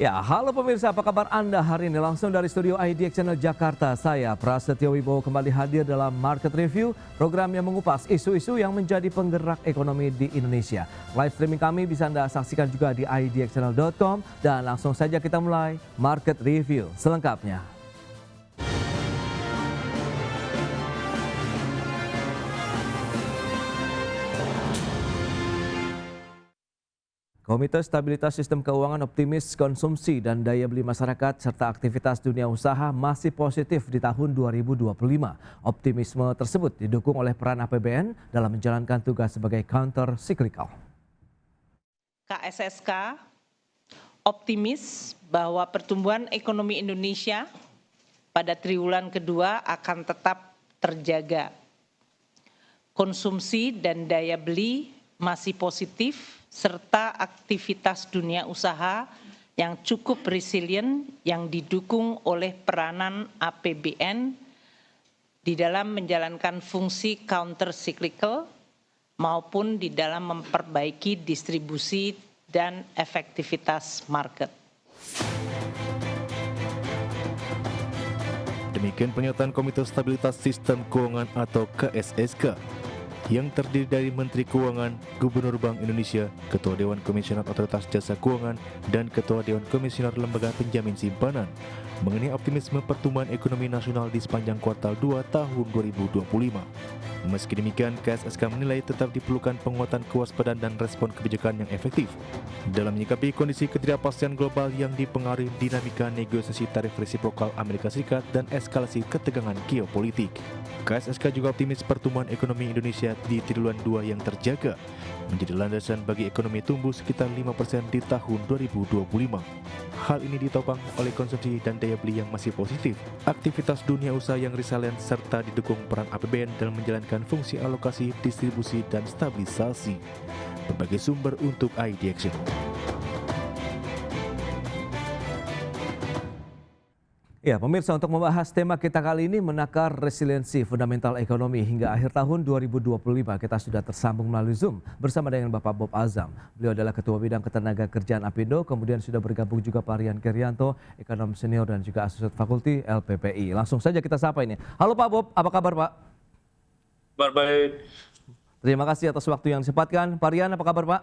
Ya, halo pemirsa, apa kabar Anda hari ini? Langsung dari studio IDX Channel Jakarta, saya Prasetyo Wibowo kembali hadir dalam Market Review, program yang mengupas isu-isu yang menjadi penggerak ekonomi di Indonesia. Live streaming kami bisa Anda saksikan juga di idxchannel.com dan langsung saja kita mulai Market Review selengkapnya. Komite Stabilitas Sistem Keuangan optimis konsumsi dan daya beli masyarakat serta aktivitas dunia usaha masih positif di tahun 2025. Optimisme tersebut didukung oleh peran APBN dalam menjalankan tugas sebagai counter cyclical. KSSK optimis bahwa pertumbuhan ekonomi Indonesia pada triwulan kedua akan tetap terjaga. Konsumsi dan daya beli masih positif, serta aktivitas dunia usaha yang cukup resilient yang didukung oleh peranan APBN di dalam menjalankan fungsi counter cyclical maupun di dalam memperbaiki distribusi dan efektivitas market. Demikian pernyataan Komite Stabilitas Sistem Keuangan atau KSSK yang terdiri dari Menteri Keuangan, Gubernur Bank Indonesia, Ketua Dewan Komisioner Otoritas Jasa Keuangan, dan Ketua Dewan Komisioner Lembaga Penjamin Simpanan mengenai optimisme pertumbuhan ekonomi nasional di sepanjang kuartal 2 tahun 2025. Meski demikian, KSSK menilai tetap diperlukan penguatan kewaspadaan dan respon kebijakan yang efektif dalam menyikapi kondisi ketidakpastian global yang dipengaruhi dinamika negosiasi tarif resiprokal Amerika Serikat dan eskalasi ketegangan geopolitik. KSSK juga optimis pertumbuhan ekonomi Indonesia di triwulan 2 yang terjaga menjadi landasan bagi ekonomi tumbuh sekitar 5% di tahun 2025. Hal ini ditopang oleh konsumsi dan daya beli yang masih positif, aktivitas dunia usaha yang resilient, serta didukung peran APBN dalam menjalankan fungsi alokasi, distribusi, dan stabilisasi berbagai sumber untuk IDX. Ya, pemirsa, untuk membahas tema kita kali ini menakar resiliensi fundamental ekonomi hingga akhir tahun 2025, kita sudah tersambung melalui Zoom bersama dengan Bapak Bob Azam. Beliau adalah Ketua Bidang Ketenagakerjaan APindo, kemudian sudah bergabung juga Pak Rian Kerianto, ekonom senior dan juga asosiat fakulti LPPI. Langsung saja kita sapa ini. Halo Pak Bob, apa kabar Pak? Kabar baik. Terima kasih atas waktu yang disempatkan. Pak Rian, apa kabar Pak?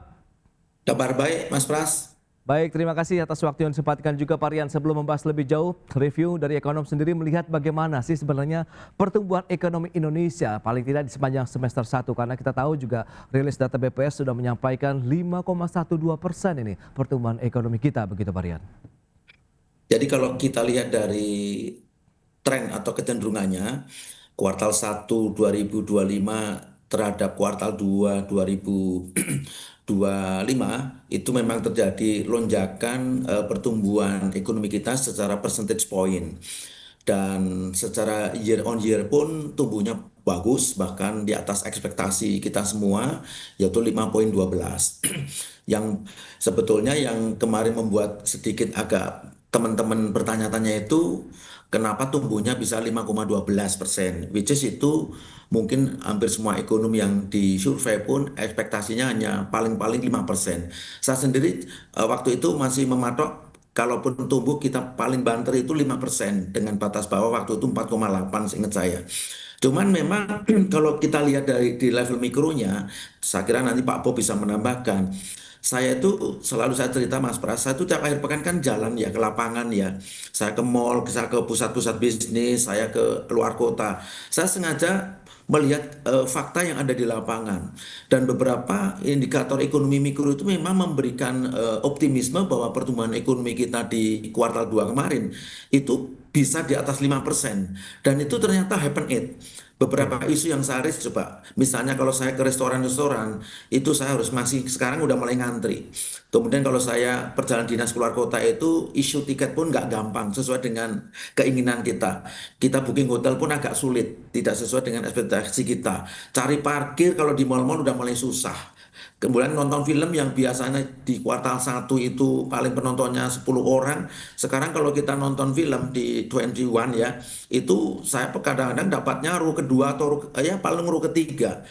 Kabar baik, Mas Pras. Baik, terima kasih atas waktu yang disempatkan juga Pak Rian. Sebelum membahas lebih jauh, review dari ekonom sendiri melihat bagaimana sih sebenarnya pertumbuhan ekonomi Indonesia paling tidak di sepanjang semester 1. Karena kita tahu juga rilis data BPS sudah menyampaikan 5,12% ini pertumbuhan ekonomi kita, begitu Pak Rian. Jadi kalau kita lihat dari tren atau kecenderungannya, kuartal 1 2025 terhadap kuartal 2 2025 itu memang terjadi lonjakan pertumbuhan ekonomi kita secara percentage point. Dan secara year on year pun tumbuhnya bagus, bahkan di atas ekspektasi kita semua, yaitu 5,12. Yang sebetulnya yang kemarin membuat sedikit agak teman-teman bertanya-tanya itu, kenapa tumbuhnya bisa 5,12%, which is itu mungkin hampir semua ekonom yang disurvei pun ekspektasinya hanya paling-paling 5%. Saya sendiri waktu itu masih mematok kalaupun tumbuh kita paling banter itu 5% dengan batas bawah waktu itu 4,8 seingat saya. Cuman memang kalau kita lihat di level mikronya, saya kira nanti Pak Bob bisa menambahkan. Saya itu selalu saya cerita Mas Pras, saya itu tiap akhir pekan kan jalan ya ke lapangan ya. Saya ke mall, saya ke pusat-pusat bisnis, saya ke luar kota. Saya sengaja melihat fakta yang ada di lapangan. Dan beberapa indikator ekonomi mikro itu memang memberikan optimisme bahwa pertumbuhan ekonomi kita di kuartal 2 kemarin itu bisa di atas 5%. Dan itu ternyata happen it. Beberapa isu yang saya raise coba, misalnya kalau saya ke restoran-restoran, itu saya harus masih sekarang udah mulai ngantri. Kemudian kalau saya perjalanan dinas keluar kota itu isu tiket pun nggak gampang sesuai dengan keinginan kita. Kita booking hotel pun agak sulit, tidak sesuai dengan ekspektasi kita. Cari parkir kalau di mal-mal udah mulai susah. Kemudian nonton film yang biasanya di kuartal 1 itu paling penontonnya 10 orang. Sekarang kalau kita nonton film di 21 ya, itu saya kadang-kadang dapatnya row kedua atau ya paling row ketiga.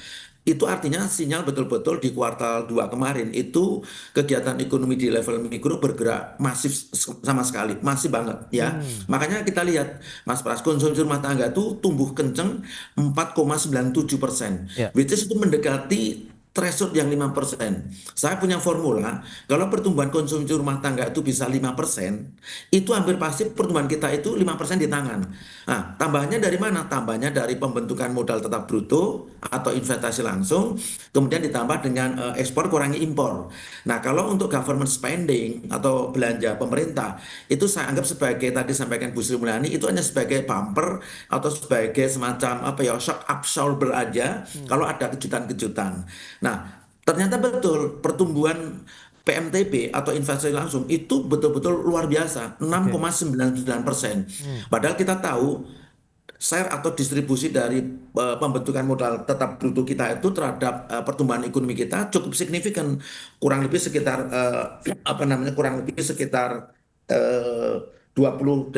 itu artinya sinyal betul-betul di kuartal 2 kemarin itu kegiatan ekonomi di level mikro bergerak masif sama sekali, masih banget ya. Makanya kita lihat Mas Pras, konsumsi rumah tangga itu tumbuh kenceng 4,97%, Ya, which is itu mendekati threshold yang 5%. Saya punya formula, kalau pertumbuhan konsumsi rumah tangga itu bisa 5%, itu hampir pasti pertumbuhan kita itu 5% di tangan. Nah, tambahnya dari mana? Tambahnya dari pembentukan modal tetap bruto atau investasi langsung, kemudian ditambah dengan ekspor kurangi impor. Nah, kalau untuk government spending atau belanja pemerintah, itu saya anggap sebagai tadi sampaikan Bu Sri Mulyani, itu hanya sebagai bumper atau sebagai semacam apa ya, shock absorber aja kalau ada kejutan-kejutan. Nah, ternyata betul pertumbuhan PMTB atau investasi langsung itu betul-betul luar biasa, oke. 6,99%. Padahal kita tahu share atau distribusi dari pembentukan modal tetap bruto kita itu terhadap pertumbuhan ekonomi kita cukup signifikan, kurang lebih sekitar apa namanya, kurang lebih sekitar 28%.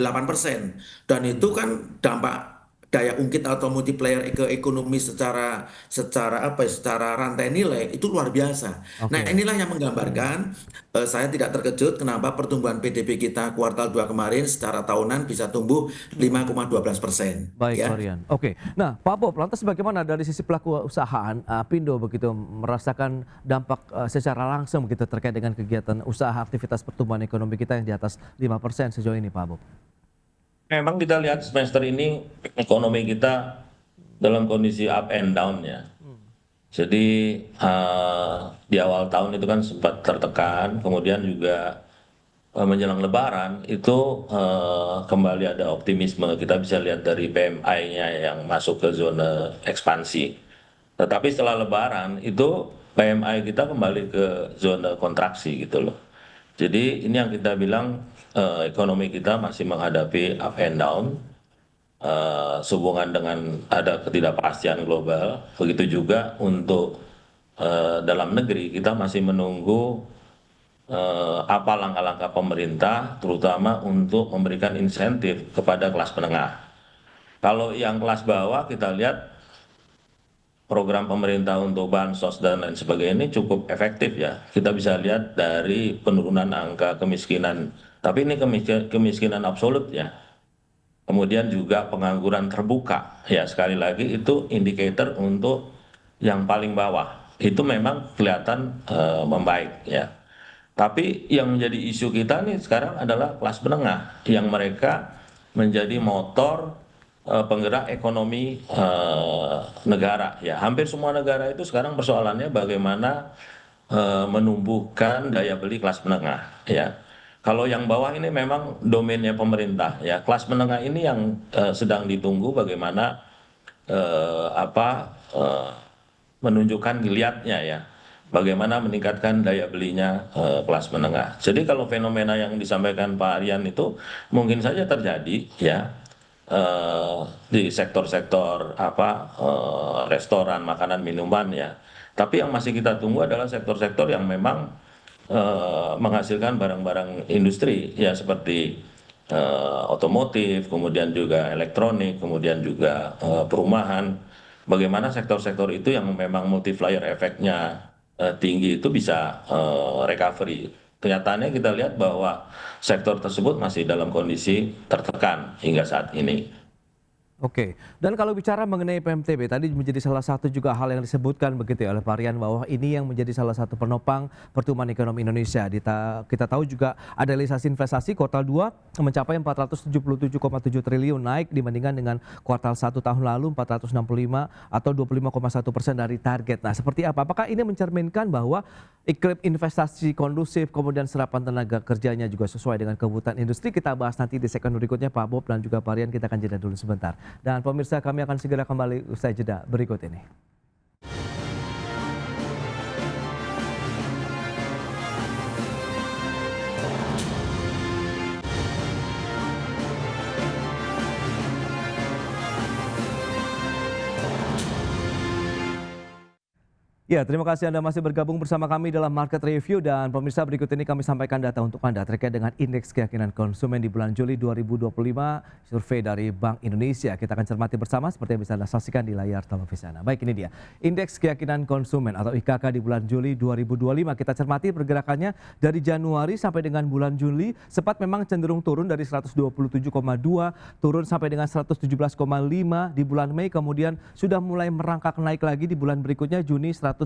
Dan itu kan dampak daya ungkit atau multiplier ke ekonomi secara secara apa ya, secara rantai nilai itu luar biasa. Nah, Oke. inilah yang menggambarkan saya tidak terkejut kenapa pertumbuhan PDB kita kuartal 2 kemarin secara tahunan bisa tumbuh 5,12%. Baik, Ya. Marian. Oke. Nah, Pak Bob, lantas bagaimana dari sisi pelaku usahaan Pindo begitu merasakan dampak secara langsung begitu terkait dengan kegiatan usaha aktivitas pertumbuhan ekonomi kita yang di atas 5% sejauh ini, Pak Bob? Memang kita lihat semester ini ekonomi kita dalam kondisi up and down ya. Jadi di awal tahun itu kan sempat tertekan, kemudian juga menjelang Lebaran itu kembali ada optimisme. Kita bisa lihat dari PMI-nya yang masuk ke zona ekspansi. Tetapi setelah Lebaran itu PMI kita kembali ke zona kontraksi gitu loh. Jadi ini yang kita bilang ekonomi kita masih menghadapi up and down, sehubungan dengan ada ketidakpastian global. Begitu juga untuk dalam negeri kita masih menunggu apa langkah-langkah pemerintah, terutama untuk memberikan insentif kepada kelas menengah. Kalau yang kelas bawah kita lihat program pemerintah untuk bansos dan lain sebagainya ini cukup efektif ya. Kita bisa lihat dari penurunan angka kemiskinan, tapi ini kemiskinan absolut ya. Kemudian juga pengangguran terbuka, ya sekali lagi itu indikator untuk yang paling bawah. Itu memang kelihatan membaik ya. Tapi yang menjadi isu kita nih sekarang adalah kelas menengah yang mereka menjadi motor penggerak ekonomi negara ya. Hampir semua negara itu sekarang persoalannya bagaimana menumbuhkan daya beli kelas menengah ya. Kalau yang bawah ini memang domainnya pemerintah ya. Kelas menengah ini yang sedang ditunggu bagaimana menunjukkan geliatnya ya. Bagaimana meningkatkan daya belinya kelas menengah. Jadi kalau fenomena yang disampaikan Pak Aryan itu mungkin saja terjadi ya di sektor-sektor restoran, makanan, minuman ya. Tapi yang masih kita tunggu adalah sektor-sektor yang memang menghasilkan barang-barang industri ya seperti otomotif, kemudian juga elektronik, kemudian juga perumahan. Bagaimana sektor-sektor itu yang memang multiplier efeknya tinggi itu bisa recovery. Kenyataannya kita lihat bahwa sektor tersebut masih dalam kondisi tertekan hingga saat ini. Oke, dan kalau bicara mengenai PMTB tadi menjadi salah satu juga hal yang disebutkan begitu ya oleh Pak Rian bahwa ini yang menjadi salah satu penopang pertumbuhan ekonomi Indonesia. Kita tahu juga ada realisasi investasi kuartal 2 mencapai 477,7 triliun naik dibandingkan dengan kuartal 1 tahun lalu 465 atau 25,1% dari target. Nah, seperti apa? Apakah ini mencerminkan bahwa iklim investasi kondusif kemudian serapan tenaga kerjanya juga sesuai dengan kebutuhan industri? Kita bahas nanti di segmen berikutnya Pak Bob dan juga Pak Rian, kita akan jeda dulu sebentar. Dan pemirsa kami akan segera kembali usai jeda berikut ini. Ya, terima kasih Anda masih bergabung bersama kami dalam Market Review dan pemirsa berikut ini kami sampaikan data untuk Anda terkait dengan indeks keyakinan konsumen di bulan Juli 2025 survei dari Bank Indonesia. Kita akan cermati bersama seperti yang bisa Anda saksikan di layar televisi Anda. Baik, ini dia. Indeks keyakinan konsumen atau IKK di bulan Juli 2025. Kita cermati pergerakannya dari Januari sampai dengan bulan Juli sempat memang cenderung turun dari 127,2 turun sampai dengan 117,5 di bulan Mei, kemudian sudah mulai merangkak naik lagi di bulan berikutnya Juni 117,8,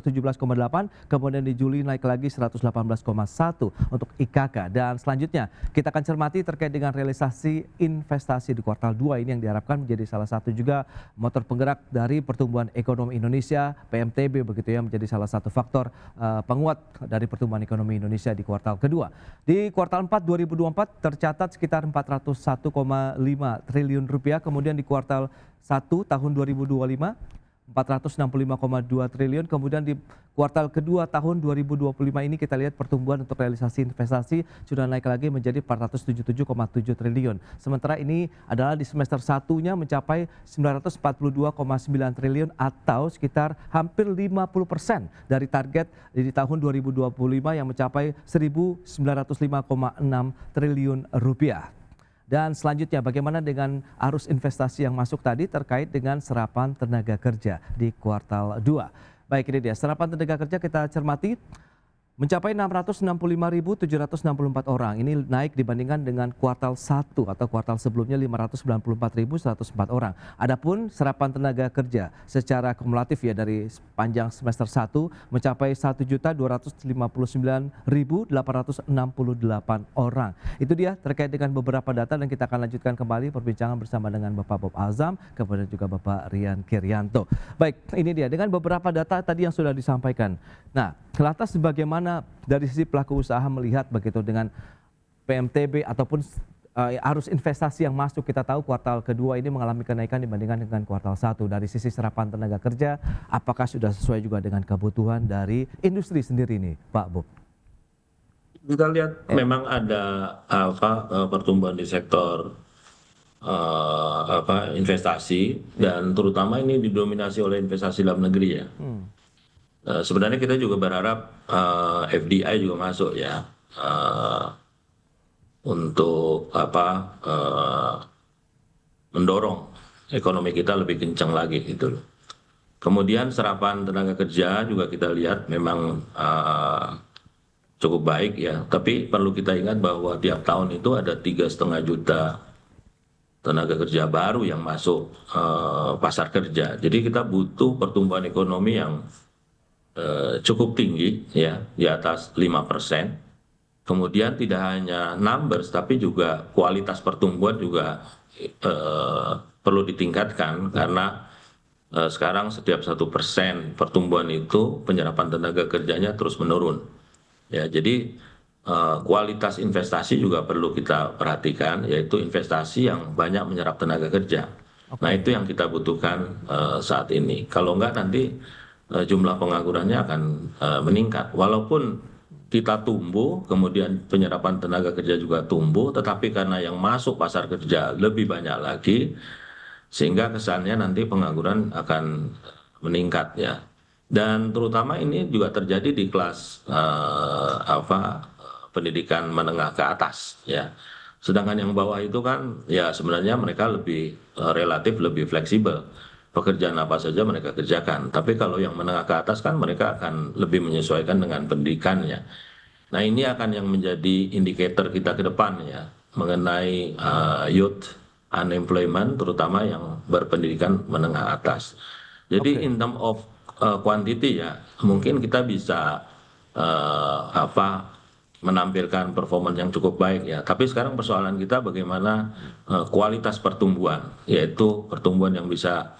kemudian di Juli naik lagi 118,1 untuk IKK. Dan selanjutnya kita akan cermati terkait dengan realisasi investasi di kuartal 2 ini yang diharapkan menjadi salah satu juga motor penggerak dari pertumbuhan ekonomi Indonesia, PMTB begitu ya, menjadi salah satu faktor penguat dari pertumbuhan ekonomi Indonesia di kuartal kedua. Di kuartal 4 2024 tercatat sekitar 401,5 triliun rupiah, kemudian di kuartal 1 tahun 2025 465,2 triliun, kemudian di kuartal kedua tahun 2025 ini kita lihat pertumbuhan untuk realisasi investasi sudah naik lagi menjadi 477,7 triliun. Sementara ini adalah di semester satunya mencapai 942,9 triliun atau sekitar hampir 50% dari target di tahun 2025 yang mencapai 1.905,6 triliun rupiah. Dan selanjutnya bagaimana dengan arus investasi yang masuk tadi terkait dengan serapan tenaga kerja di kuartal 2. Baik, ini dia serapan tenaga kerja kita cermati mencapai 665.764 orang. Ini naik dibandingkan dengan kuartal 1 atau kuartal sebelumnya 594.104 orang. Adapun serapan tenaga kerja secara kumulatif ya dari sepanjang semester 1 mencapai 1.259.868 orang. Itu dia terkait dengan beberapa data dan kita akan lanjutkan kembali perbincangan bersama dengan Bapak Bob Azam kemudian juga Bapak Rian Kirianto. Baik, ini dia dengan beberapa data tadi yang sudah disampaikan. Nah, lantas bagaimana dari sisi pelaku usaha melihat begitu dengan PMTB ataupun arus investasi yang masuk? Kita tahu kuartal kedua ini mengalami kenaikan dibandingkan dengan kuartal 1. Dari sisi serapan tenaga kerja, apakah sudah sesuai juga dengan kebutuhan dari industri sendiri ini, Pak Bob? Kita lihat memang ada pertumbuhan di sektor investasi dan terutama ini didominasi oleh investasi dalam negeri ya. Sebenarnya kita juga berharap FDI juga masuk ya untuk mendorong ekonomi kita lebih kencang lagi gitu loh. Kemudian serapan tenaga kerja juga kita lihat memang cukup baik ya. Tapi perlu kita ingat bahwa tiap tahun itu ada 3,5 juta tenaga kerja baru yang masuk pasar kerja. Jadi kita butuh pertumbuhan ekonomi yang cukup tinggi ya, di atas 5%. Kemudian tidak hanya numbers tapi juga kualitas pertumbuhan juga perlu ditingkatkan karena sekarang setiap 1% pertumbuhan itu penyerapan tenaga kerjanya terus menurun. Ya, jadi kualitas investasi juga perlu kita perhatikan, yaitu investasi yang banyak menyerap tenaga kerja. Nah, itu yang kita butuhkan saat ini. Kalau enggak nanti jumlah penganggurannya akan meningkat. Walaupun kita tumbuh, kemudian penyerapan tenaga kerja juga tumbuh, tetapi karena yang masuk pasar kerja lebih banyak lagi, sehingga kesannya nanti pengangguran akan meningkat ya. Dan terutama ini juga terjadi di kelas pendidikan menengah ke atas ya. Sedangkan yang bawah itu kan ya sebenarnya mereka lebih relatif lebih fleksibel. Pekerjaan apa saja mereka kerjakan. Tapi kalau yang menengah ke atas kan mereka akan lebih menyesuaikan dengan pendidikannya. Nah, ini akan yang menjadi indikator kita ke depan ya mengenai youth unemployment terutama yang berpendidikan menengah atas. Jadi in term of quantity ya mungkin kita bisa menampilkan performa yang cukup baik ya. Tapi sekarang persoalan kita bagaimana kualitas pertumbuhan, yaitu pertumbuhan yang bisa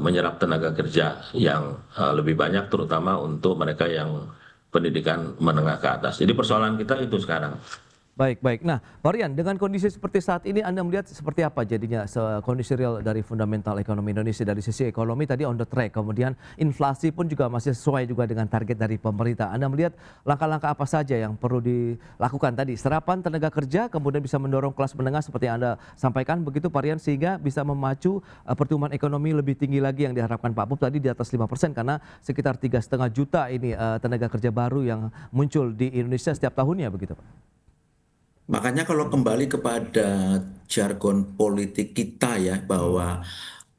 menyerap tenaga kerja yang lebih banyak terutama untuk mereka yang pendidikan menengah ke atas. Jadi persoalan kita itu sekarang. Baik, baik. Nah, Pak Rian, dengan kondisi seperti saat ini Anda melihat seperti apa jadinya kondisi real dari fundamental ekonomi Indonesia dari sisi ekonomi tadi on the track, kemudian inflasi pun juga masih sesuai juga dengan target dari pemerintah. Anda melihat langkah-langkah apa saja yang perlu dilakukan tadi? Serapan tenaga kerja kemudian bisa mendorong kelas menengah seperti yang Anda sampaikan begitu Pak Rian sehingga bisa memacu pertumbuhan ekonomi lebih tinggi lagi yang diharapkan Pak Bob tadi di atas 5% karena sekitar 3,5 juta ini tenaga kerja baru yang muncul di Indonesia setiap tahunnya begitu Pak. Makanya kalau kembali kepada jargon politik kita ya bahwa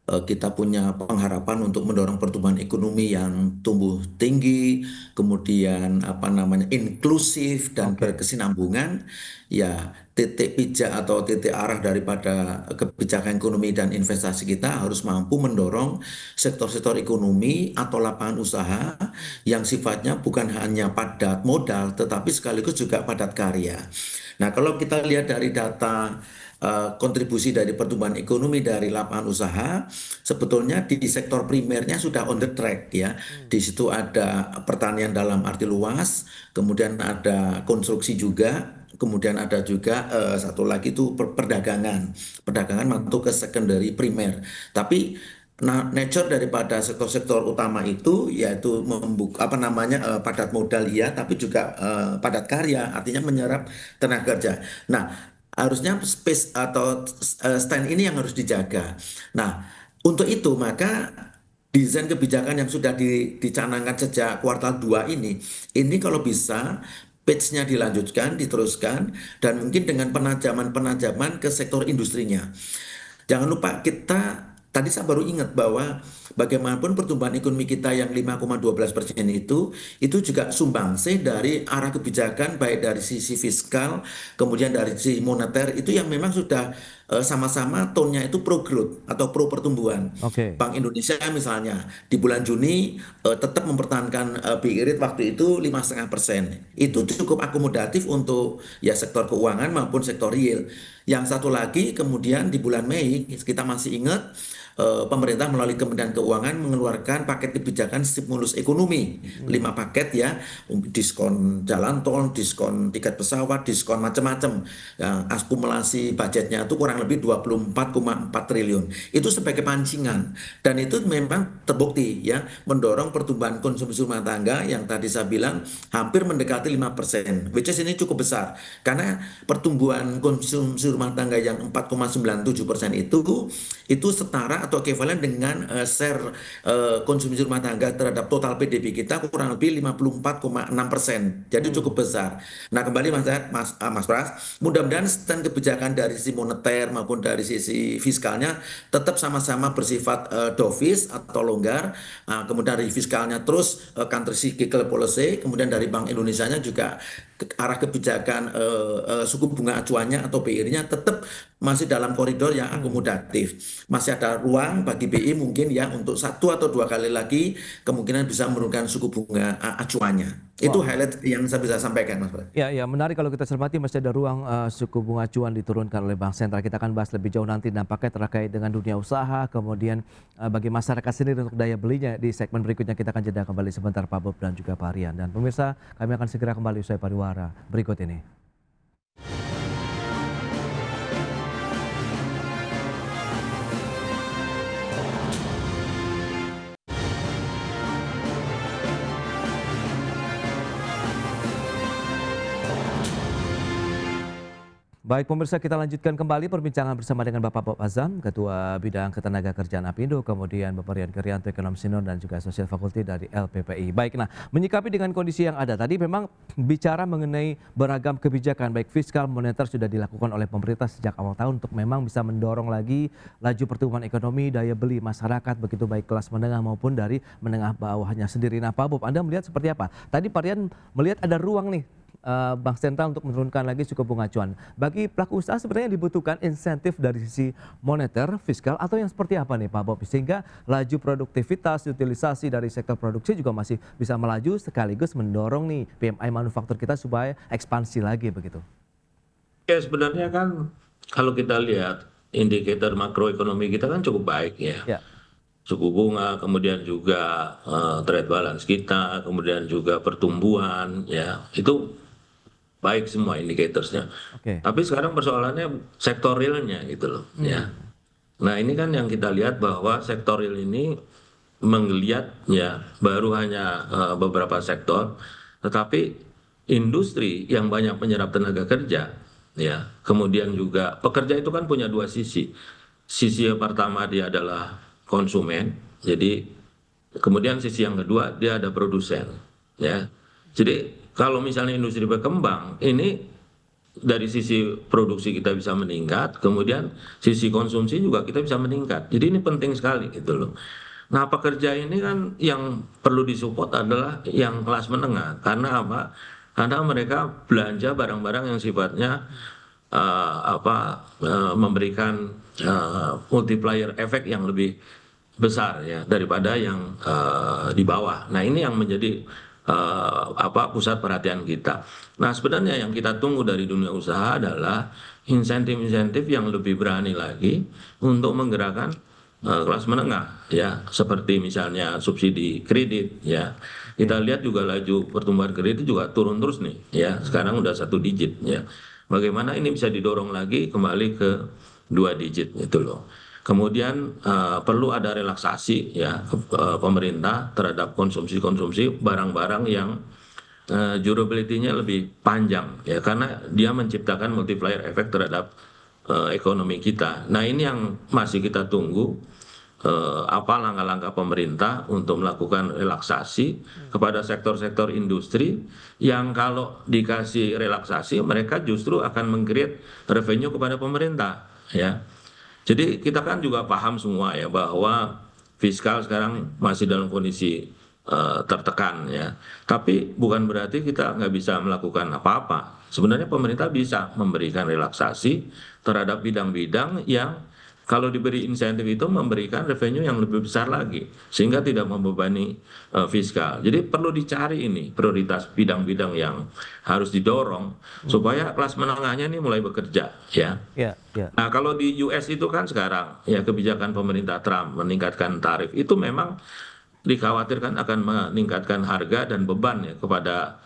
kita punya pengharapan untuk mendorong pertumbuhan ekonomi yang tumbuh tinggi, kemudian apa namanya inklusif dan Oke. berkesinambungan, ya titik pijak atau titik arah daripada kebijakan ekonomi dan investasi kita harus mampu mendorong sektor-sektor ekonomi atau lapangan usaha yang sifatnya bukan hanya padat modal, tetapi sekaligus juga padat karya. Nah, kalau kita lihat dari data kontribusi dari pertumbuhan ekonomi dari lapangan usaha, sebetulnya di sektor primernya sudah on the track ya. Di situ ada pertanian dalam arti luas, kemudian ada konstruksi juga, kemudian ada juga satu lagi itu perdagangan. Perdagangan masuk ke secondary primer. Tapi nature daripada sektor-sektor utama itu yaitu membuka apa namanya padat modal ya, tapi juga padat karya, artinya menyerap tenaga kerja. Nah, harusnya space atau stand ini yang harus dijaga. Nah, untuk itu maka desain kebijakan yang sudah dicanangkan sejak kuartal 2 ini kalau bisa pace-nya dilanjutkan, diteruskan, dan mungkin dengan penajaman-penajaman ke sektor industrinya. Jangan lupa kita tadi saya baru ingat bahwa bagaimanapun pertumbuhan ekonomi kita yang 5,12% itu juga sumbangsih dari arah kebijakan baik dari sisi fiskal kemudian dari sisi moneter itu yang memang sudah sama-sama tone-nya itu pro growth atau pro pertumbuhan. Oke. Bank Indonesia misalnya di bulan Juni tetap mempertahankan BI rate waktu itu 5,5%. Itu cukup akomodatif untuk ya sektor keuangan maupun sektor real. Yang satu lagi kemudian di bulan Mei kita masih ingat pemerintah melalui Kementerian Keuangan mengeluarkan paket kebijakan stimulus ekonomi 5 paket ya, diskon jalan tol, diskon tiket pesawat, diskon macam-macam. Ya, akumulasi budgetnya itu kurang lebih 24,4 triliun. Itu sebagai pancingan dan itu memang terbukti ya mendorong pertumbuhan konsumsi rumah tangga yang tadi saya bilang hampir mendekati 5%, which is ini cukup besar karena pertumbuhan konsumsi rumah tangga yang 4,97% itu setara atau ekivalen dengan share konsumsi rumah tangga terhadap total PDB kita kurang lebih 54,6%. Jadi cukup besar. Nah, kembali Mas Pras, mudah-mudahan stand kebijakan dari sisi moneter maupun dari sisi fiskalnya tetap sama-sama bersifat dovish atau longgar. Kemudian dari fiskalnya terus counter cyclical policy, kemudian dari Bank Indonesianya juga arah kebijakan suku bunga acuannya atau BI-nya tetap masih dalam koridor yang akomodatif. Masih ada ruang bagi BI mungkin ya untuk 1 atau 2 kali lagi kemungkinan bisa menurunkan suku bunga acuannya. Itu highlight yang saya bisa sampaikan, Mas Bro. Ya, ya menarik kalau kita cermati masih ada ruang suku bunga acuan diturunkan oleh Bank Sentral. Kita akan bahas lebih jauh nanti dampaknya terkait dengan dunia usaha, kemudian bagi masyarakat sendiri untuk daya belinya di segmen berikutnya. Kita akan jeda kembali sebentar Pak Bob dan juga Pak Rian. Dan pemirsa, kami akan segera kembali usai pariwara berikut ini. Baik pemirsa, kita lanjutkan kembali perbincangan bersama dengan Bapak Bob Azam, Ketua Bidang Ketenagakerjaan Apindo, kemudian Bapak Rian Krianto, Ekonom Senior dan juga Sosial Fakulti dari LPPI. Baik, nah menyikapi dengan kondisi yang ada tadi memang bicara mengenai beragam kebijakan baik fiskal, moneter sudah dilakukan oleh pemerintah sejak awal tahun untuk memang bisa mendorong lagi laju pertumbuhan ekonomi, daya beli masyarakat begitu baik kelas menengah maupun dari menengah bawahnya sendiri. Nah Pak Bob, Anda melihat seperti apa? Tadi Pak Rian melihat ada ruang nih Bank Sentral untuk menurunkan lagi suku bunga acuan. Bagi pelaku usaha sebenarnya dibutuhkan insentif dari sisi moneter, fiskal atau yang seperti apa nih Pak Bob? Sehingga laju produktivitas, utilisasi dari sektor produksi juga masih bisa melaju sekaligus mendorong nih PMI manufaktur kita supaya ekspansi lagi begitu. Ya sebenarnya kan kalau kita lihat indikator makroekonomi kita kan cukup baik ya. Ya. Suku bunga, kemudian juga trade balance kita, kemudian juga pertumbuhan ya. Itu baik semua indikatorsnya. Oke. Tapi sekarang persoalannya sektor realnya gitu loh, ya. Nah ini kan yang kita lihat bahwa sektor real ini menggeliat ya baru hanya beberapa sektor, tetapi industri yang banyak menyerap tenaga kerja, ya. Kemudian juga pekerja itu kan punya dua sisi. Sisi yang pertama dia adalah konsumen, jadi kemudian sisi yang kedua dia ada produsen, ya. Jadi kalau misalnya industri berkembang, ini dari sisi produksi kita bisa meningkat, kemudian sisi konsumsi juga kita bisa meningkat. Jadi ini penting sekali gitu loh. Nah, pekerja ini kan yang perlu disupport adalah yang kelas menengah. Karena apa? Karena mereka belanja barang-barang yang sifatnya memberikan multiplier efek yang lebih besar ya daripada yang di bawah. Nah, ini yang menjadi pusat perhatian kita. Nah, sebenarnya yang kita tunggu dari dunia usaha adalah insentif-insentif yang lebih berani lagi untuk menggerakkan kelas menengah ya, seperti misalnya subsidi kredit ya. Kita lihat juga laju pertumbuhan kredit juga turun terus nih ya. Sekarang udah 1 digit ya. Bagaimana ini bisa didorong lagi kembali ke 2 digit gitu loh. Kemudian perlu ada relaksasi ya pemerintah terhadap konsumsi barang-barang yang durability-nya lebih panjang ya, karena dia menciptakan multiplier efek terhadap ekonomi kita. Nah ini yang masih kita tunggu apa langkah-langkah pemerintah untuk melakukan relaksasi kepada sektor-sektor industri yang kalau dikasih relaksasi mereka justru akan meng-create revenue kepada pemerintah ya. Jadi kita kan juga paham semua ya bahwa fiskal sekarang masih dalam kondisi tertekan ya. Tapi bukan berarti kita nggak bisa melakukan apa-apa. Sebenarnya pemerintah bisa memberikan relaksasi terhadap bidang-bidang yang kalau diberi insentif itu memberikan revenue yang lebih besar lagi sehingga tidak membebani fiskal. Jadi perlu dicari ini prioritas bidang-bidang yang harus didorong supaya kelas menengahnya ini mulai bekerja ya. Ya, ya. Nah, kalau di US itu kan sekarang ya kebijakan pemerintah Trump meningkatkan tarif itu memang dikhawatirkan akan meningkatkan harga dan beban ya kepada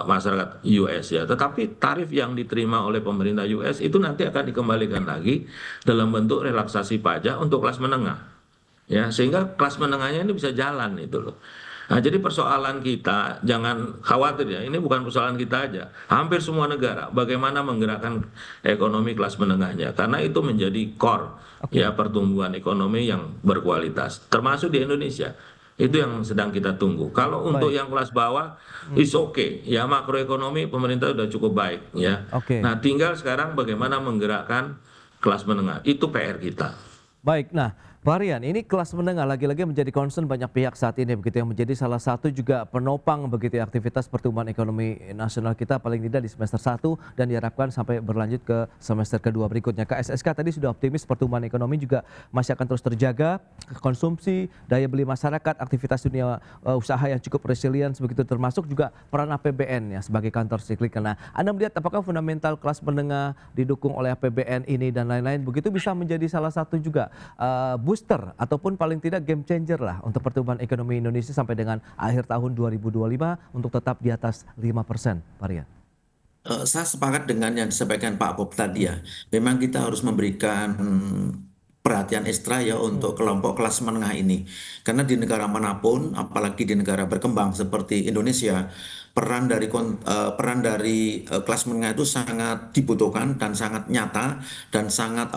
masyarakat US ya. Tetapi tarif yang diterima oleh pemerintah US itu nanti akan dikembalikan lagi dalam bentuk relaksasi pajak untuk kelas menengah. Ya, sehingga kelas menengahnya ini bisa jalan itu loh. Nah, jadi persoalan kita jangan khawatir ya, ini bukan persoalan kita aja. Hampir semua negara bagaimana menggerakkan ekonomi kelas menengahnya karena itu menjadi core ya pertumbuhan ekonomi yang berkualitas termasuk di Indonesia. Itu yang sedang kita tunggu. Kalau untuk yang kelas bawah is okay ya, makroekonomi pemerintah sudah cukup baik ya. Oke. Nah, tinggal sekarang bagaimana menggerakkan kelas menengah. Itu PR kita. Baik, nah Pak Rian, ini kelas menengah lagi-lagi menjadi concern banyak pihak saat ini begitu yang menjadi salah satu juga penopang begitu ya, aktivitas pertumbuhan ekonomi nasional kita paling tidak di semester 1 dan diharapkan sampai berlanjut ke semester kedua berikutnya. KSSK tadi sudah optimis pertumbuhan ekonomi juga masih akan terus terjaga, konsumsi, daya beli masyarakat, aktivitas dunia usaha yang cukup resilient begitu termasuk juga peran APBN ya sebagai kantor siklik. Nah, Anda melihat apakah fundamental kelas menengah didukung oleh APBN ini dan lain-lain begitu bisa menjadi salah satu juga booster ataupun paling tidak game changer lah untuk pertumbuhan ekonomi Indonesia sampai dengan akhir tahun 2025 untuk tetap di atas 5%, Pak Rian? Saya sepakat dengan yang disampaikan Pak Bob tadi ya. Memang kita harus memberikan perhatian ekstra ya untuk kelompok kelas menengah ini. Karena di negara manapun, apalagi di negara berkembang seperti Indonesia, peran dari kelas menengah itu sangat dibutuhkan dan sangat nyata dan sangat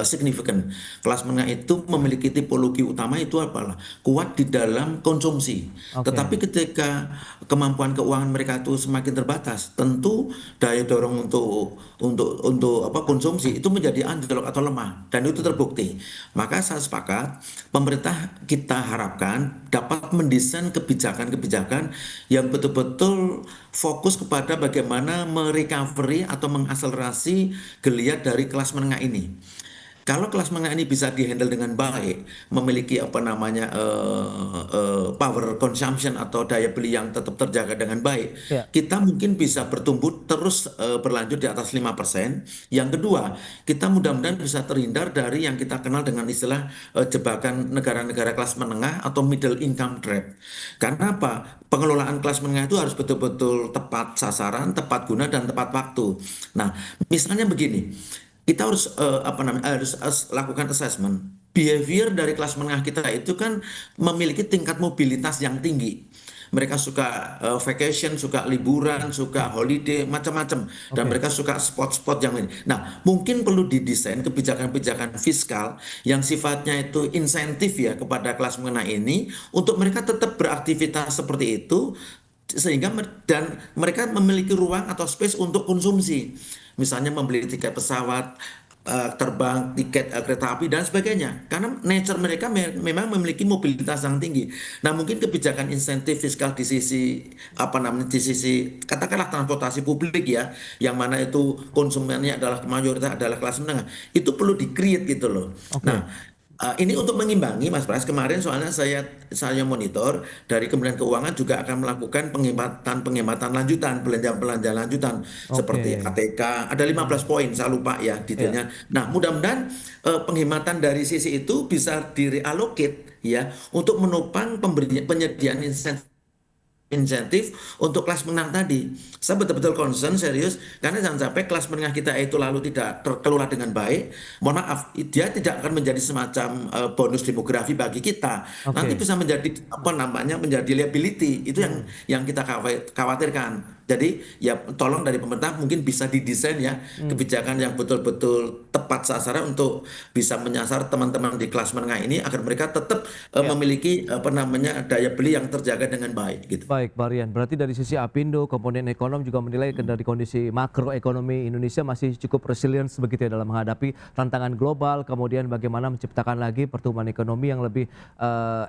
signifikan. Kelas menengah itu memiliki tipologi utama itu apalah kuat di dalam konsumsi. Tetapi ketika kemampuan keuangan mereka itu semakin terbatas, tentu daya dorong untuk konsumsi itu menjadi anjlok atau lemah dan itu terbukti. Maka saya sepakat pemerintah kita harapkan dapat mendesain kebijakan-kebijakan yang betul-betul fokus kepada bagaimana merecovery atau mengakselerasi geliat dari kelas menengah ini. Kalau kelas menengah ini bisa dihandle dengan baik, memiliki apa namanya power consumption atau daya beli yang tetap terjaga dengan baik, Ya. kita mungkin bisa bertumbuh terus berlanjut di atas 5%. Yang kedua, kita mudah-mudahan bisa terhindar dari yang kita kenal dengan istilah jebakan negara-negara kelas menengah atau middle income trap. Karena apa? Pengelolaan kelas menengah itu harus betul-betul tepat sasaran, tepat guna, dan tepat waktu. Nah, misalnya begini, kita harus harus lakukan assessment. Behavior dari kelas menengah kita itu kan memiliki tingkat mobilitas yang tinggi. Mereka suka vacation, suka liburan, suka holiday, macam-macam. Dan Oke. mereka suka spot-spot yang lain. Nah, mungkin perlu didesain kebijakan-kebijakan fiskal yang sifatnya itu insentif ya kepada kelas menengah ini untuk mereka tetap beraktivitas seperti itu sehingga dan mereka memiliki ruang atau space untuk konsumsi. Misalnya membeli tiket pesawat, terbang, tiket kereta api dan sebagainya. Karena nature mereka memang memiliki mobilitas yang tinggi. Nah, mungkin kebijakan insentif fiskal di sisi apa namanya di sisi katakanlah transportasi publik ya, yang mana itu konsumennya adalah mayoritas adalah kelas menengah, itu perlu di-create gitu loh. Oke. Nah, ini untuk mengimbangi Mas Pras, kemarin soalnya saya monitor dari Kementerian Keuangan juga akan melakukan penghematan lanjutan, belanja lanjutan seperti Oke. ATK, ada 15 poin, saya lupa ya Ya. detailnya. Nah, mudah-mudahan penghematan dari sisi itu bisa direallocate ya untuk menopang penyediaan insentif untuk kelas menengah tadi. Saya betul-betul concern serius karena jangan sampai kelas menengah kita itu lalu tidak terkelola dengan baik. Mohon maaf, dia tidak akan menjadi semacam bonus demografi bagi kita. Nanti Oke. bisa menjadi apa namanya menjadi liability. Itu yang kita khawatirkan. Jadi ya tolong dari pemerintah mungkin bisa didesain ya kebijakan yang betul-betul tepat sasaran untuk bisa menyasar teman-teman di kelas menengah ini agar mereka tetap Ya. memiliki apa namanya daya beli yang terjaga dengan baik gitu. Baik, Pak Rian. Berarti dari sisi Apindo, komponen ekonom juga menilai dari kondisi makroekonomi Indonesia masih cukup resilient begitu ya dalam menghadapi tantangan global, kemudian bagaimana menciptakan lagi pertumbuhan ekonomi yang lebih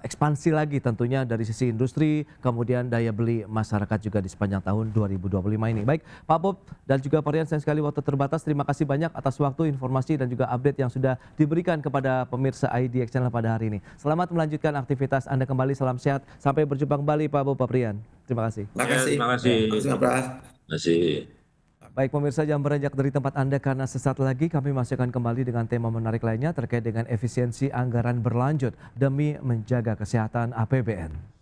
ekspansi lagi tentunya dari sisi industri, kemudian daya beli masyarakat juga di sepanjang tahun 2025 ini. Baik, Pak Bob dan juga Pak Rian, sayang sekali waktu terbatas. Terima kasih banyak atas waktu, informasi dan juga update yang sudah diberikan kepada pemirsa IDX Channel pada hari ini. Selamat melanjutkan aktivitas Anda kembali. Salam sehat. Sampai berjumpa kembali Pak Bob, Pak Rian. Terima kasih. Terima Ya, kasih. terima kasih. Terima kasih, Mas Pras. Terima kasih. Baik pemirsa, jangan beranjak dari tempat Anda karena sesaat lagi kami masih akan kembali dengan tema menarik lainnya terkait dengan efisiensi anggaran berlanjut demi menjaga kesehatan APBN.